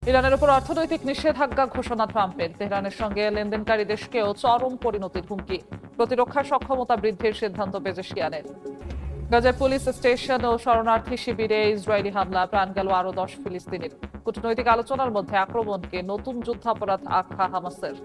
ইরানের উপর অর্থনৈতিক নিষেধাজ্ঞা ঘোষণা ট্রাম্পের। তেহরানের সঙ্গে লেনদেনকারী দেশকেও চরম পরিণতির হুমকি। প্রতিরক্ষা সক্ষমতা বৃদ্ধির সিদ্ধান্ত পেজেশকিয়ানের। গাজায় পুলিশ স্টেশন ও শরণার্থী শিবিরে ইসরায়েলি হামলা, প্রাণ গেল আরো 10 ফিলিস্তিনির। কূটনৈতিক আলোচনার মধ্যে আক্রমণকে নতুন যুদ্ধাপরাধ আখ্যা হামাসের।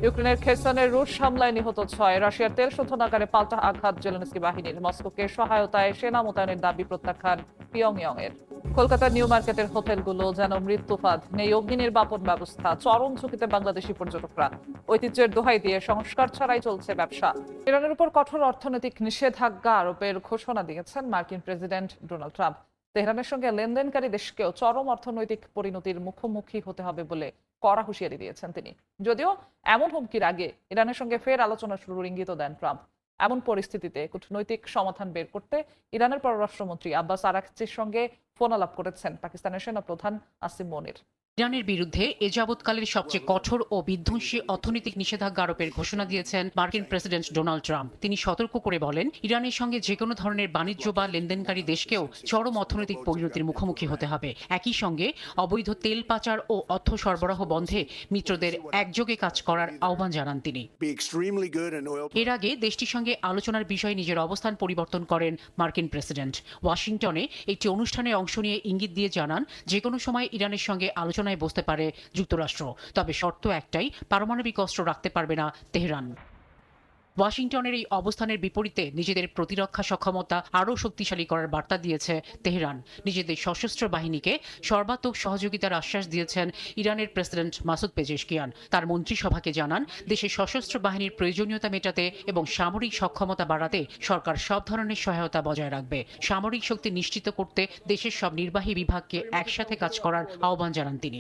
ইউক্রেনের খেরসনের রুশ হামলায় নিহত 6। রাশিয়ার তেল শোধনাগারে পাল্টা আঘাত জেলেনস্কি বাহিনীর। মস্কোকে সহায়তায় সেনা মোতায়েনের দাবি প্রত্যাখ্যান পিয়ংইয়ং এর। কলকাতার নিউ মার্কেটের হোটেলগুলো যেন মৃত্যুফাঁদ, নেই অগ্নি নির্বাপন ব্যবস্থা, চরম ঝুঁকিতে বাংলাদেশি পর্যটকরা। ঐতিহ্যের দোহাই দিয়ে সংস্কার ছাড়াই চলছে ব্যবসা। ইরানের উপর কঠোর অর্থনৈতিক নিষেধাজ্ঞা আরোপের ঘোষণা দিয়েছেন মার্কিন প্রেসিডেন্ট ডোনাল্ড ট্রাম্প। তেহরানের সঙ্গে লেনদেনকারী দেশকেও চরম অর্থনৈতিক পরিণতির মুখোমুখি হতে হবে বলে কড়া হুঁশিয়ারি দিয়েছেন তিনি। যদিও এমন হুমকির আগে ইরানের সঙ্গে ফের আলোচনা শুরুর ইঙ্গিত দেন ট্রাম্প। এমন পরিস্থিতিতে কূটনৈতিক সমাধান বের করতে ইরানের পররাষ্ট্রমন্ত্রী আব্বাস আরাকচির সঙ্গে ফোন আলাপ করেছেন পাকিস্তানের সেনাপ্রধান আসিম মনির। ইরানের বিরুদ্ধে এ যাবৎকালের সবচেয়ে কঠোর ও বিধ্বংসী অর্থনৈতিক নিষেধাজ্ঞা আরোপের ঘোষণা দিয়েছেন মার্কিন প্রেসিডেন্ট ডোনাল্ড ট্রাম্প। তিনি সতর্ক করে বলেন, ইরানের সঙ্গে যে কোনো ধরনের বাণিজ্য বা লেনদেনকারী দেশকেও চরম অর্থনৈতিক পরিণতির মুখোমুখি হতে হবে। একই সঙ্গে অবৈধ তেল পাচার ও অর্থ সরবরাহ বন্ধে মিত্রদের একযোগে কাজ করার আহ্বান জানান তিনি। এর আগে দেশটির সঙ্গে আলোচনার বিষয়ে নিজের অবস্থান পরিবর্তন করেন মার্কিন প্রেসিডেন্ট। ওয়াশিংটনে একটি অনুষ্ঠানে অংশ নিয়ে ইঙ্গিত দিয়ে জানান, যে কোনো সময় ইরানের সঙ্গে আলোচনায় বসতে পারে যুক্তরাষ্ট্র, তবে শর্ত একটাই, পারমাণবিক অস্ত্র রাখতে পারবে না তেহরান। ওয়াশিংটনের এই অবস্থানের বিপরীতে নিজেদের প্রতিরক্ষা সক্ষমতা আরও শক্তিশালী করার বার্তা দিয়েছে তেহরান। নিজেদের সশস্ত্র বাহিনীকে সর্বাত্মক সহযোগিতার আশ্বাস দিয়েছেন ইরানের প্রেসিডেন্ট মাসুদ পেজেশকিয়ান। তার মন্ত্রিসভাকে জানান, দেশের সশস্ত্র বাহিনীর প্রয়োজনীয়তা মেটাতে এবং সামরিক সক্ষমতা বাড়াতে সরকার সব ধরনের সহায়তা বজায় রাখবে। সামরিক শক্তি নিশ্চিত করতে দেশের সব নির্বাহী বিভাগকে একসাথে কাজ করার আহ্বান জানান তিনি।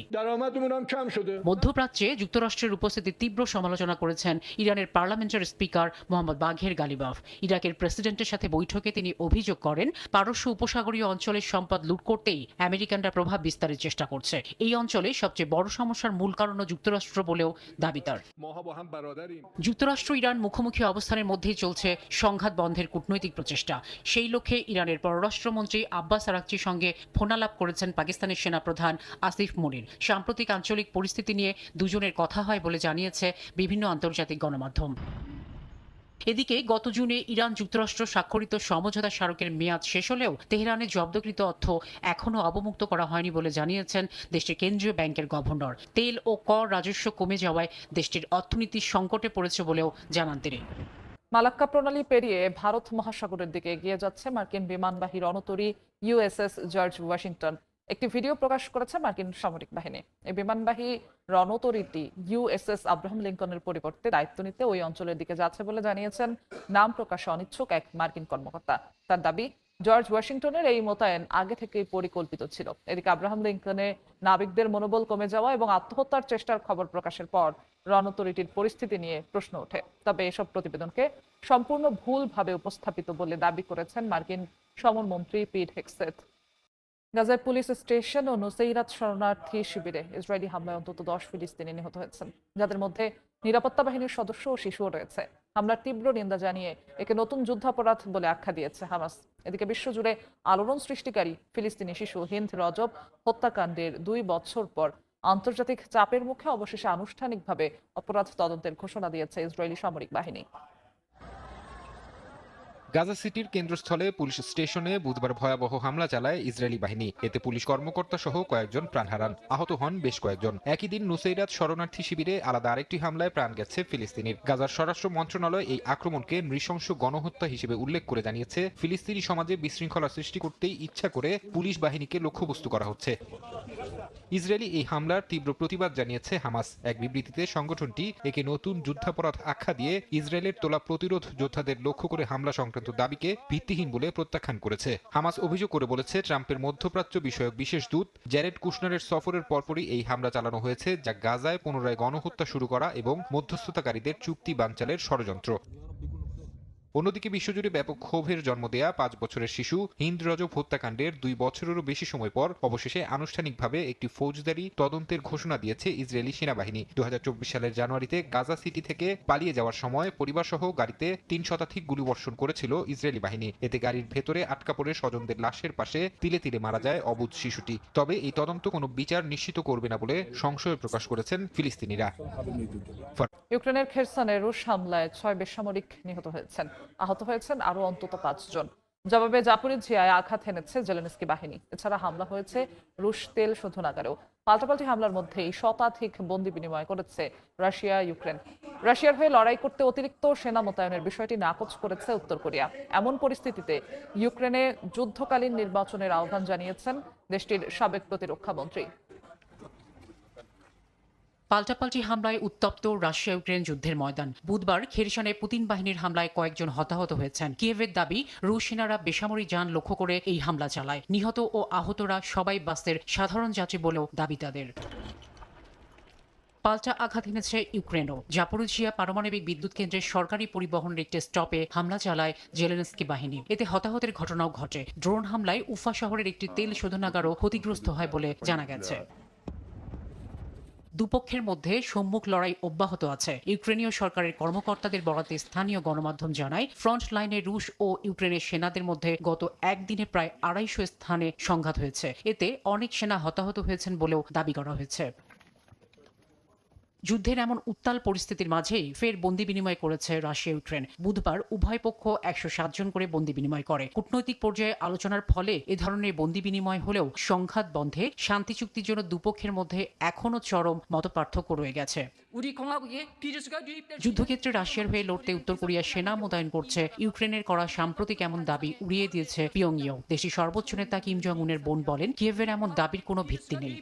মধ্যপ্রাচ্যে যুক্তরাষ্ট্রের উপস্থিতি তীব্র সমালোচনা করেছেন ইরানের পার্লামেন্টের স্পিকার মোহাম্মদ বাঘের গালিবাফ। ইরাকের প্রেসিডেন্টের সাথে বৈঠকে তিনি অভিযোগ করেন, পারস্য উপসাগরীয় অঞ্চলের সম্পদ লুট করতেই আমেরিকানরা প্রভাব বিস্তারের চেষ্টা করছে। এই অঞ্চলে সবচেয়ে বড় সমস্যার মূল কারণও যুক্তরাষ্ট্র বলেও দাবি তার। যুক্তরাষ্ট্র ইরান মুখোমুখি অবস্থানের মধ্যেই চলছে সংঘাত বন্ধের কূটনৈতিক প্রচেষ্টা। সেই লক্ষ্যে ইরানের পররাষ্ট্রমন্ত্রী আব্বাস আরাকচির সঙ্গে ফোনালাপ করেছেন পাকিস্তানের সেনাপ্রধান আসিফ মনির। সাম্প্রতিক আঞ্চলিক পরিস্থিতি নিয়ে দুজনের কথা হয় বলে জানিয়েছে বিভিন্ন আন্তর্জাতিক গণমাধ্যম। এদিকে গত জুনে ইরান যুক্তরাষ্ট্র স্বাক্ষরিত সমঝোতা স্মারকের মেয়াদ শেষ হলেও তেহরানে জব্দকৃত অর্থ এখনও অবমুক্ত করা হয়নি বলে জানিয়েছেন দেশটির কেন্দ্রীয় ব্যাংকের গভর্নর। তেল ও কর রাজস্ব কমে যাওয়ায় দেশটির অর্থনীতি সংকটে পড়েছে বলেও জানান তিনি। মালাক্কা প্রণালী পেরিয়ে ভারত মহাসাগরের দিকে এগিয়ে যাচ্ছে মার্কিন বিমানবাহী রণতরী ইউএসএস জর্জ ওয়াশিংটন। একটি ভিডিও প্রকাশ করেছে মার্কিন সামরিক বাহিনী। এই বিমানবাহী রণতরীটি ইউএসএস আব্রাহাম লিঙ্কনের পরিবর্তে দায়িত্ব নিতে ওই অঞ্চলের দিকে যাচ্ছে বলে জানিয়েছেন নাম প্রকাশে অনিচ্ছুক এক মার্কিন কর্মকর্তা। তার দাবি, জর্জ ওয়াশিংটনের এই মোতায়েন আগে থেকেই পরিকল্পিত ছিল। এদিকে আব্রাহাম লিঙ্কনের নাবিকদের মনোবল কমে যাওয়া এবং আত্মহত্যার চেষ্টার খবর প্রকাশের পর রণতরীটির পরিস্থিতি নিয়ে প্রশ্ন ওঠে। তবে এসব প্রতিবেদনকে সম্পূর্ণ ভুলভাবে উপস্থাপিত বলে দাবি করেছেন মার্কিন সমরমন্ত্রী পিট হেগসেথ। গাজায় পুলিশ স্টেশন ও নুসেইরাত শরণার্থী শিবিরে ইসরায়েলি হামলায় অন্তত 10 ফিলিস্তিনি নিহত হয়েছেন, যাদের মধ্যে নিরাপত্তা বাহিনীর সদস্য ও শিশুও রয়েছে। হামলার তীব্র নিন্দা জানিয়ে একে নতুন যুদ্ধাপরাধ বলে আখ্যা দিয়েছে হামাস। এদিকে বিশ্বজুড়ে আলোড়ন সৃষ্টিকারী ফিলিস্তিনি শিশু হিন্দ রজব হত্যাকাণ্ডের 2 বছর পর আন্তর্জাতিক চাপের মুখে অবশেষে আনুষ্ঠানিকভাবে অপরাধ তদন্তের ঘোষণা দিয়েছে ইসরায়েলি সামরিক বাহিনী। গাজা সিটির কেন্দ্রস্থলে পুলিশ স্টেশনে বুধবার ভয়াবহ হামলা চালায় ইসরায়েলি বাহিনী। এতে পুলিশ কর্মকর্তা সহ কয়েকজন প্রাণ হারান, আহত হন বেশ কয়েকজন। একই দিন নুসেইরাত শরণার্থী শিবিরে আলাদা আরেকটি হামলায় প্রাণ গেছে ফিলিস্তিনির। গাজার স্বরাষ্ট্র মন্ত্রণালয় এই আক্রমণকে নৃশংস গণহত্যা হিসেবে উল্লেখ করে জানিয়েছে, ফিলিস্তিনি সমাজে বিশৃঙ্খলা সৃষ্টি করতেই ইচ্ছা করে পুলিশ বাহিনীকে লক্ষ্যবস্তু করা হচ্ছে। ইসরায়েলি এই হামলার তীব্র প্রতিবাদ জানিয়েছে হামাস। এক বিবৃতিতে সংগঠনটি একে নতুন যুদ্ধাপরাধ আখ্যা দিয়ে ইসরায়েলের তোলা প্রতিরোধ যোদ্ধাদের লক্ষ্য করে হামলা সংক্রান্ত দাবিকে ভিত্তিহীন বলে প্রত্যাখ্যান করেছে। হামাস অভিযোগ করে বলেছে, ট্রাম্পের মধ্যপ্রাচ্য বিষয়ক বিশেষ দূত জ্যারেড কুশনারের সফরের পরপরই এই হামলা চালানো হয়েছে, যা গাজায় পুনরায় গণহত্যা শুরু করা এবং মধ্যস্থতাকারীদের চুক্তি বানচালের ষড়যন্ত্র। অন্যদিকে বিশ্বজুড়ে ব্যাপক ক্ষোভের জন্ম দেয়া 5 বছরের শিশু হিন্দ রজব হত্যাকাণ্ডের 2 বছরেরও বেশি সময় পর অবশেষে আনুষ্ঠানিকভাবে একটি ফৌজদারি তদন্তের ঘোষণা দিয়েছে ইসরায়েলি সেনাবাহিনী। 2024 সালের জানুয়ারিতে গাজা সিটি থেকে পালিয়ে যাওয়ার সময় পরিবারসহ গাড়িতে 3 শতাধিক গুলিবর্ষণ করেছিল ইসরায়েলি বাহিনী। এতে গাড়ির ভেতরে আটকা পড়ে স্বজনদের লাশের পাশে তিলে তিলে মারা যায় অবুঝ শিশুটি। তবে এই তদন্ত কোনো বিচার নিশ্চিত করবে না বলে সংশয় প্রকাশ করেছেন ফিলিস্তিনিরা। ইউক্রেনের খেরসনে রুশ হামলায় 6 বেসামরিক নিহত হয়েছেন, আহত হয়েছেন আরও অন্তত 5 জন। জবাবে জাপোরিজিয়ায় আঘাত হেনেছে জেলেনস্কি বাহিনী। এছাড়া হামলা হয়েছে রুশ তেল শোধনাগারেও। পাল্টাপাল্টি হামলার মধ্যেই শতাধিক বন্দী বিনিময় করেছে রাশিয়া ইউক্রেন। রাশিয়ার হয়ে লড়াই করতে অতিরিক্ত সেনা মোতায়েনের বিষয়টি নাকচ করেছে উত্তর কোরিয়া। এমন পরিস্থিতিতে ইউক্রেনে যুদ্ধকালীন নির্বাচনের আহ্বান জানিয়েছেন দেশটির সাবেক প্রতিরক্ষা মন্ত্রী। পাল্টাপাল্টি হামলায় উত্তপ্ত রাশিয়া ইউক্রেন যুদ্ধের ময়দান। বুধবার খেরসনে পুতিন বাহিনীর হামলায় কয়েকজন হতাহত হয়েছেন। কিয়েভের দাবি, রুশ সেনারা বেসামরিক যান লক্ষ্য করে এই হামলা চালায়। নিহত ও আহতরা সবাই বাসের সাধারণ যাত্রী বলেও দাবি তাদের। পাল্টা আঘাত এনেছে ইউক্রেনও। জাপোরিজিয়া পারমাণবিক বিদ্যুৎ কেন্দ্রের সরকারি পরিবহনের একটি স্টপে হামলা চালায় জেলেনস্কি বাহিনী। এতে হতাহতের ঘটনাও ঘটে। ড্রোন হামলায় উফা শহরের একটি তেল শোধনাগারও ক্ষতিগ্রস্ত হয় বলে জানা গেছে। দুপক্ষের মধ্যে সম্মুখ লড়াই অব্যাহত আছে। ইউক্রেনীয় সরকারের কর্মকর্তাদের বরাতে স্থানীয় গণমাধ্যম জানায়, ফ্রন্ট লাইনে রুশ ও ইউক্রেনের সেনাদের মধ্যে গত একদিনে প্রায় 250 স্থানে সংঘাত হয়েছে। এতে অনেক সেনা হতাহত হয়েছেন বলেও দাবি করা হয়েছে। যুদ্ধের এমন উত্তাল পরিস্থিতির মাঝেই ফের বন্দি বিনিময় করেছে রাশিয়া ইউক্রেন। বুধবার উভয় পক্ষ 107 জন করে বন্দি বিনিময় করে। কূটনৈতিক পর্যায়ে আলোচনার ফলে এ ধরনের বন্দি বিনিময় হলেও সংঘাত বন্ধে শান্তি চুক্তির জন্য দুপক্ষের মধ্যে এখনও চরম মতপার্থক্য রয়ে গেছে। যুদ্ধক্ষেত্রে রাশিয়ার হয়ে লড়তে উত্তর কোরিয়া সেনা মোতায়েন করছে। ইউক্রেনের করা সাম্প্রতিক এমন দাবি উড়িয়ে দিয়েছে পিয়ংইয়ং। দেশটির সর্বোচ্চ নেতা কিম জং উনের বোন বলেন, কিয়েভের এমন দাবির কোনো ভিত্তি নেই।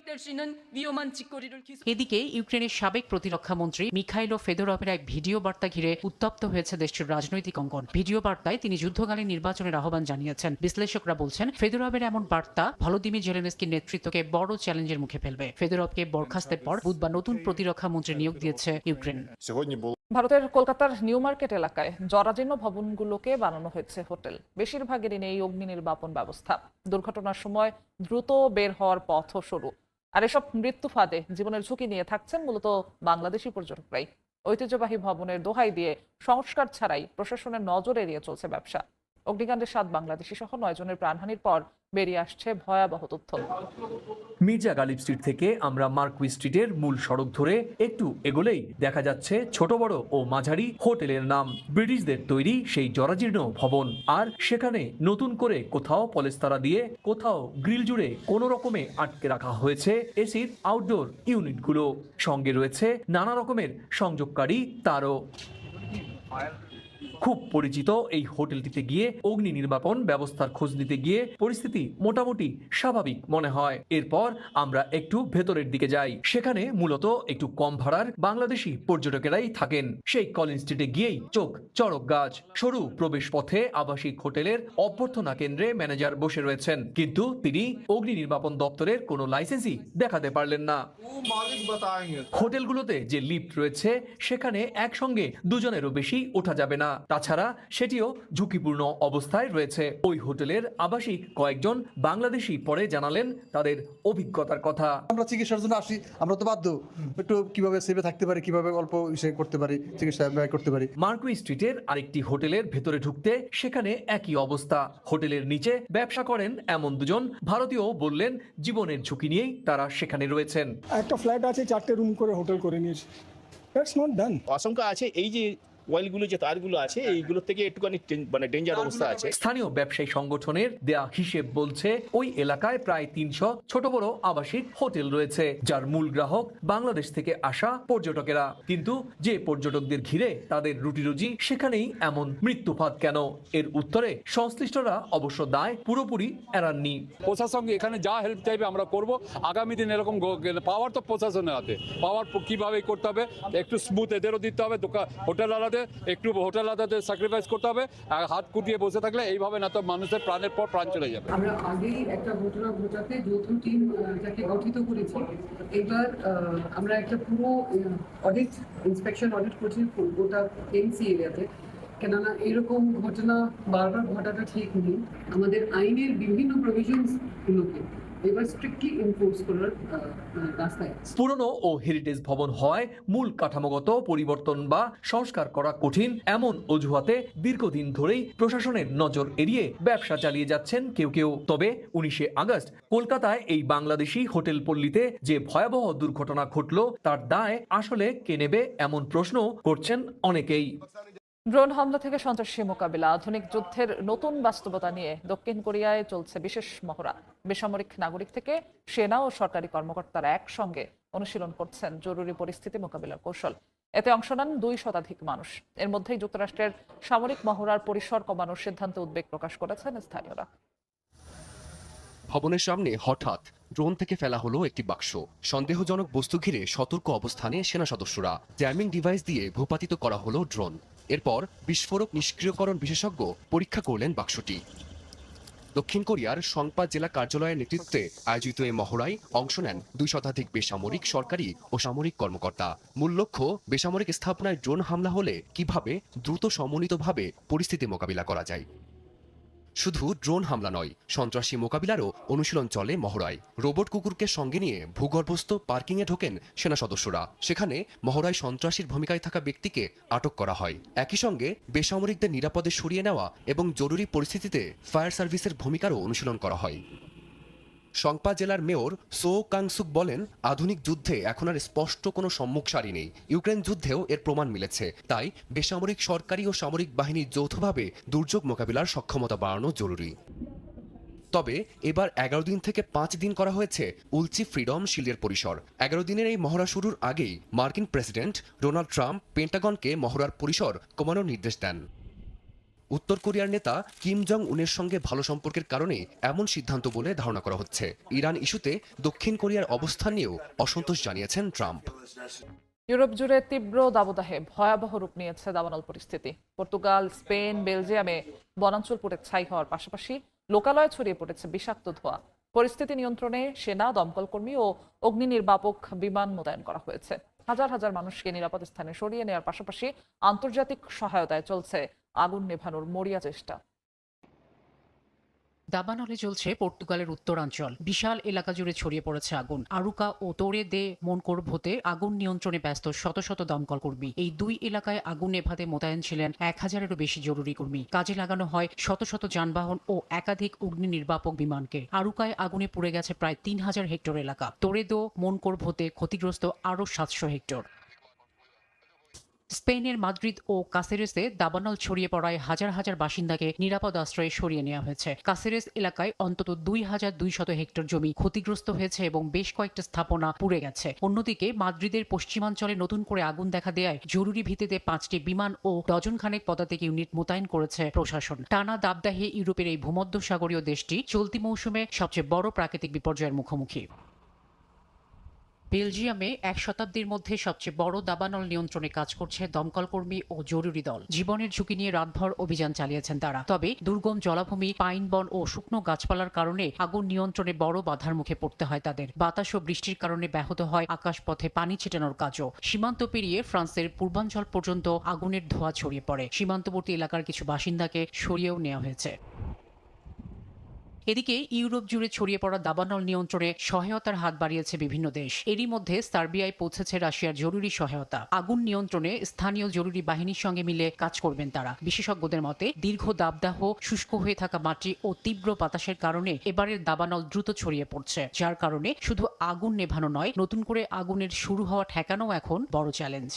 এদিকে ইউক্রেনের সাবেক প্রতিরক্ষা মন্ত্রী মিখাইলো ফেদোরভের এক ভিডিও বার্তা ঘিরে উত্তপ্ত হয়েছে দেশটির রাজনৈতিক অঙ্গন। ভিডিও বার্তায় তিনি যুদ্ধকালীন নির্বাচনের আহ্বান জানিয়েছেন। বিশ্লেষকরা বলছেন, ফেদোরভের এমন বার্তা ভলোদিমির জেলেনস্কির নেতৃত্বকে বড় চ্যালেঞ্জের মুখে ফেলবে। ফেদোরভকে বরখাস্তের পর বুধবার নতুন প্রতিরক্ষা মন্ত্রী নিয়োগ দিয়েছে ইউক্রেন। ভারতের কলকাতার নিউ মার্কেট এলাকায় জরাজীর্ণ ভবনগুলোকে বানানো হয়েছে হোটেল। বেশিরভাগেরই নেই অগ্নি নির্বাপন ব্যবস্থা। দুর্ঘটনার সময় দ্রুত বের হওয়ার পথও সরু। আর এসব মৃত্যু ফাঁদে জীবনের ঝুঁকি নিয়ে থাকছেন মূলত বাংলাদেশি পর্যটকরাই। ঐতিহ্যবাহী ভবনের দোহাই দিয়ে সংস্কার ছাড়াই প্রশাসনের নজর এড়িয়ে চলছে ব্যবসা। অগ্নিকাণ্ডে 7 বাংলাদেশি সহ 9 জনের প্রাণহানির পর বেরিয়ে আসছে ভয়াবহ তথ্য। মির্জা গালিব স্ট্রিট থেকে আমরা মার্কুই স্ট্রিটের মূল সড়ক ধরে একটু এগোলেই দেখা যাচ্ছে ছোট বড় ও মাঝারি হোটেলের নাম। ব্রিটিশদের তৈরি সেই জরাজীর্ণ ভবন। আর সেখানে নতুন করে কোথাও পলেস্তারা দিয়ে, কোথাও গ্রিল জুড়ে কোনো রকমে আটকে রাখা হয়েছে এসির আউটডোর ইউনিটগুলো। সঙ্গে রয়েছে নানা রকমের সংযোগকারী তারও। খুব পরিচিত এই হোটেলটিতে গিয়ে অগ্নি নির্বাপন ব্যবস্থার খোঁজ নিতে গিয়ে পরিস্থিতি মোটামুটি স্বাভাবিক মনে হয়। এরপর আমরা একটু ভেতরের দিকে যাই। সেখানে মূলত একটু কম ভাড়ার বাংলাদেশি পর্যটকেরাই থাকেন। সেই কলিন স্ট্রিটে গিয়েই চোখ চড়ক গাছ। সরু প্রবেশ পথে আবাসিক হোটেলের অভ্যর্থনা কেন্দ্রে ম্যানেজার বসে রয়েছেন, কিন্তু তিনি অগ্নি নির্বাপন দপ্তরের কোনো লাইসেন্সই দেখাতে পারলেন না। হোটেলগুলোতে যে লিফট রয়েছে সেখানে একসঙ্গে 2 জনেরও বেশি ওঠা যাবে না। তাছাড়া সেটিও ঝুঁকিপূর্ণ অবস্থায় রয়েছে। ওই হোটেলের আবাসিক কয়েকজন বাংলাদেশি পরে জানালেন তাদের অভিজ্ঞতার কথা। আমরা চিকিৎসার জন্য আসি, আমরা তো বাধ্য একটু কিভাবে সেভে থাকতে পারি, কিভাবে অল্প ইসে করতে পারি, চিকিৎসা ব্যয় করতে পারি। মার্কুই স্ট্রিটের আরেকটি হোটেলের ভেতরে ঢুকতে সেখানে একই অবস্থা। হোটেলের নিচে ব্যবসা করেন এমন 2 জন ভারতীয় বললেন জীবনের ঝুঁকি নিয়েই তারা সেখানে রয়েছেন। একটা ফ্ল্যাট আছে, 4টে রুম করে হোটেল করে নিয়েছে। That's not done. আশঙ্কা আছে এই যে ওয়েলগুলো যে তারগুলো আছে এইগুলো থেকে একটুখানি মানে ডেঞ্জার অবস্থা আছে। স্থানীয় ব্যবসায়ী সংগঠনের দেয়া হিসেব বলছে ওই এলাকায় প্রায় 300 ছোট বড় আবাসিক হোটেল রয়েছে, যার মূল গ্রাহক বাংলাদেশ থেকে আসা পর্যটকেরা। কিন্তু যে পর্যটকদের ঘিরে তাদের রুটি রুজি, সেখানেই এমন মৃত্যুফাত কেন? এর উত্তরে সংশ্লিষ্টরা অবশ্য দায় পুরোপুরি এড়াননি। প্রশাসনকে এখানে যা হেল্প চাইবে আমরা করব। আগামী দিন এরকম পাওয়ার তো প্রশাসনের হাতে, পাওয়ার কিভাবে করতে হবে একটু স্মুথ এদেরও দিতে হবে। হোটেল আলাদা একটু হোটেল আলাদা স্যাক্রিফাইস করতে হবে। হাত কুটিয়ে বসে থাকলে এইভাবে না তো মানুষের প্রাণের পর প্রাণ চলে যাবে। আমরা আগেই একটা ঘটনা ঘটাতে যৌথ টিম যাকে গঠিত করেছি। এবার আমরা একটা পুরো অডিট ইন্সপেকশন অডিট করছি গোটা এনসি এরিয়াতে। কেননা এরকম ঘটনা বারবার ঘটাটা ঠিক নেই। আমাদের আইনের বিভিন্ন প্রভিশনস গুলোকে এবার স্ট্রিক্টলি এনফোর্স করার রাস্তায় আছে। পুরনো ও হেরিটেজ ভবন হয় মূল কাঠামোগত পরিবর্তন বা সংস্কার করা কঠিন এমন অজুহাতে দীর্ঘদিন ধরেই প্রশাসনের নজর এড়িয়ে ব্যবসা চালিয়ে যাচ্ছেন কেউ কেউ। তবে 19শে আগস্ট কলকাতায় এই বাংলাদেশি হোটেল পল্লীতে যে ভয়াবহ দুর্ঘটনা ঘটল তার দায় আসলে কে নেবে এমন প্রশ্ন করছেন অনেকেই। ড্রোন হামলা থেকে সন্ত্রাসী মোকাবিলা, আধুনিক যুদ্ধের নতুন বাস্তবতা নিয়ে দক্ষিণ কোরিয়ায় চলছে বিশেষ মহড়া। বেসামরিক নাগরিক থেকে সেনা ও সরকারি কর্মকর্তারা একসঙ্গে অনুশীলন করছেন জরুরি পরিস্থিতি মোকাবিলার কৌশল। এতে অংশ নেন 2 শতাধিক মানুষ। এর মধ্যেই যুক্তরাষ্ট্রের সামরিক মহড়ার পরিসর কমানোর সিদ্ধান্তে উদ্বেগ প্রকাশ করেছেন স্থানীয়রা। ভবনের সামনে হঠাৎ ড্রোন থেকে ফেলা হলো একটি বাক্স। সন্দেহজনক বস্তু ঘিরে সতর্ক অবস্থানে সেনা সদস্যরা। জ্যামিং ডিভাইস দিয়ে ভূপাতিত করা হলো ড্রোন। এরপর বিস্ফোরক নিষ্ক্রিয়করণ বিশেষজ্ঞ পরীক্ষা করলেন বাক্সটি। দক্ষিণ কোরিয়ার সংপা জেলা কার্যালয়ের নেতৃত্বে আয়োজিত এই মহড়ায় অংশ নেন 2 শতাধিক বেসামরিক, সরকারি ও সামরিক কর্মকর্তা। মূল লক্ষ্য, বেসামরিক স্থাপনায় ড্রোন হামলা হলে কিভাবে দ্রুত সমন্বিতভাবে পরিস্থিতি মোকাবিলা করা যায়। শুধু ড্রোন হামলা নয়, সন্ত্রাসী মোকাবিলারও অনুশীলন চলে মহড়ায়। রোবট কুকুরকে সঙ্গে নিয়ে ভূগর্ভস্থ পার্কিংয়ে ঢোকেন সেনা সদস্যরা। সেখানে মহড়ায় সন্ত্রাসীর ভূমিকায় থাকা ব্যক্তিকে আটক করা হয়। একই সঙ্গে বেসামরিকদের নিরাপদে সরিয়ে নেওয়া এবং জরুরি পরিস্থিতিতে ফায়ার সার্ভিসের ভূমিকারও অনুশীলন করা হয়। সংপা জেলার মেয়র সো কাংসুক বলেন, আধুনিক যুদ্ধে এখন আর স্পষ্ট কোনো সম্মুখ সারি নেই। ইউক্রেন যুদ্ধেও এর প্রমাণ মিলেছে। তাই বেসামরিক, সরকারি ও সামরিক বাহিনী যৌথভাবে দুর্যোগ মোকাবিলার সক্ষমতা বাড়ানো জরুরি। তবে এবার 11 দিন থেকে 5 দিন করা হয়েছে উলচি ফ্রিডম শিল্ডের পরিসর। 11 দিনের এই মহড়া শুরুর আগেই মার্কিন প্রেসিডেন্ট ডোনাল্ড ট্রাম্প পেন্টাগনকে মহড়ার পরিসর কমানোর নির্দেশ দেন। উত্তর কোরিয়ার নেতা কিম জং উনের সঙ্গে ভালো সম্পর্কের কারণে এমন সিদ্ধান্ত বলে ধারণা করা হচ্ছে। ইরান ইস্যুতে দক্ষিণ কোরিয়ার অবস্থান নিয়েও অসন্তোষ জানিয়েছেন ট্রাম্প। ইউরোপ জুড়ে তীব্র দাবদাহে ভয়াবহ রূপ নিয়েছে দাবানল পরিস্থিতি। পর্তুগাল, স্পেন, বেলজিয়ামে বনাঞ্চল পুড়ে ছাই হওয়ার পাশাপাশি লোকালয়ে ছড়িয়ে পড়েছে বিষাক্ত ধোঁয়া। পরিস্থিতি নিয়ন্ত্রণে সেনা, দমকল কর্মী ও অগ্নি নির্বাপক বিমান মোতায়েন করা হয়েছে। হাজার হাজার মানুষকে নিরাপদ স্থানে সরিয়ে নেওয়ার পাশাপাশি আন্তর্জাতিক সহায়তায় চলছে আগুন নেভানোর মরিয়া চেষ্টা। দাবানলে চলছে পর্তুগালের উত্তরাঞ্চল। বিশাল এলাকা জুড়ে ছড়িয়ে পড়েছে আগুন। আরুকা ও তোরে দে মনকোরভোতে আগুন নিয়ন্ত্রণে ব্যস্ত শত শত দমকল কর্মী। এই 2 এলাকায় আগুন নেভাতে মোতায়েন ছিলেন 1000-এরও বেশি জরুরি কর্মী। কাজে লাগানো হয় শত শত যানবাহন ও একাধিক অগ্নি নির্বাপক বিমানকে। আরুকায় আগুনে পুড়ে গেছে প্রায় 3000 হেক্টর এলাকা। তোরেদো মনকোরভোতে ক্ষতিগ্রস্ত আরও 700 হেক্টর। স্পেনের মাদ্রিদ ও কাসেরেসে দাবানল ছড়িয়ে পড়ায় হাজার হাজার বাসিন্দাকে নিরাপদ আশ্রয়ে সরিয়ে নেওয়া হয়েছে। কাসেরেস এলাকায় অন্তত 2200 হেক্টর জমি ক্ষতিগ্রস্ত হয়েছে এবং বেশ কয়েকটা স্থাপনা পুড়ে গেছে। অন্যদিকে মাদ্রিদের পশ্চিমাঞ্চলে নতুন করে আগুন দেখা দেয়ায় জরুরি ভিত্তিতে 5টি বিমান ও ডজনখানেক পদাতিক ইউনিট মোতায়েন করেছে প্রশাসন। টানা দাবদাহে ইউরোপের এই ভূমধ্যসাগরীয় দেশটি চলতি মৌসুমে সবচেয়ে বড় প্রাকৃতিক বিপর্যয়ের মুখোমুখি। বেলজিয়ামে 1 শতাব্দীর মধ্যে সবচেয়ে বড় দাবানল নিয়ন্ত্রণে কাজ করছে দমকল কর্মী ও জরুরি দল। জীবনের ঝুঁকি নিয়ে রাতভর অভিযান চালিয়েছেন তারা। তবে দুর্গম জলাভূমি, পাইন বন ও শুকনো গাছপালার কারণে আগুন নিয়ন্ত্রণে বড় বাধার মুখে পড়তে হয় তাদের। বাতাস ও বৃষ্টির কারণে ব্যাহত হয় আকাশপথে পানি ছিটানোর কাজও। সীমান্ত পেরিয়ে ফ্রান্সের পূর্বাঞ্চল পর্যন্ত আগুনের ধোঁয়া ছড়িয়ে পড়ে। সীমান্তবর্তী এলাকার কিছু বাসিন্দাকে সরিয়েও নেওয়া হয়েছে। এদিকে ইউরোপ জুড়ে ছড়িয়ে পড়া দাবানল নিয়ন্ত্রণে সহায়তার হাত বাড়িয়েছে বিভিন্ন দেশ। এরই মধ্যে সার্বিয়ায় পৌঁছেছে রাশিয়ার জরুরি সহায়তা। আগুন নিয়ন্ত্রণে স্থানীয় জরুরি বাহিনীর সঙ্গে মিলে কাজ করবেন তারা। বিশেষজ্ঞদের মতে দীর্ঘ দাবদাহ, শুষ্ক হয়ে থাকা মাটি ও তীব্র বাতাসের কারণে এবারের দাবানল দ্রুত ছড়িয়ে পড়ছে, যার কারণে শুধু আগুন নেভানো নয়, নতুন করে আগুনের শুরু হওয়া ঠেকানো এখন বড় চ্যালেঞ্জ।